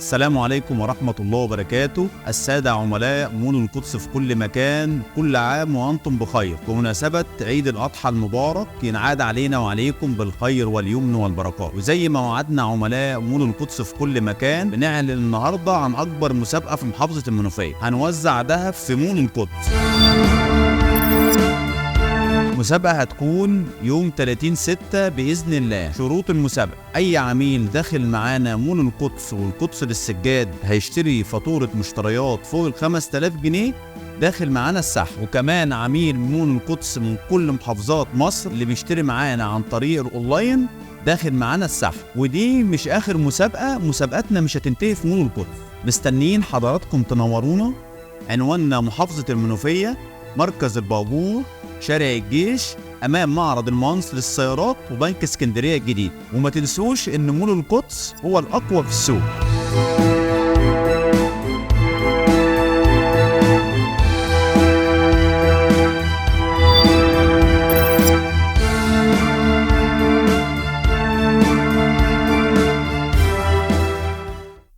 السلام عليكم ورحمة الله وبركاته. السادة عملاء مول القدس في كل مكان، كل عام وأنتم بخير. بمناسبة عيد الأضحى المبارك ينعاد علينا وعليكم بالخير واليمن والبركات. وزي ما وعدنا عملاء مول القدس في كل مكان، بنعلن النهاردة عن أكبر مسابقة في محافظة المنوفية. هنوزع دهب في مول القدس. المسابقة هتكون يوم 30/6 بإذن الله. شروط المسابقة: أي عميل داخل معانا مول القدس والقدس للسجاد هيشتري فاتورة مشتريات فوق 5000 جنيه داخل معانا السحب. وكمان عميل مول القدس من كل محافظات مصر اللي بيشتري معانا عن طريق الأونلاين داخل معانا السحب. ودي مش آخر مسابقة، مسابقاتنا مش هتنتهي في مول القدس. مستنيين حضراتكم تنورونا. عنواننا محافظة المنوفية، مركز البابور، شارع الجيش، امام معرض المهندس للسيارات وبنك اسكندريه الجديد. وما تنسوش ان مول القدس هو الاقوى في السوق.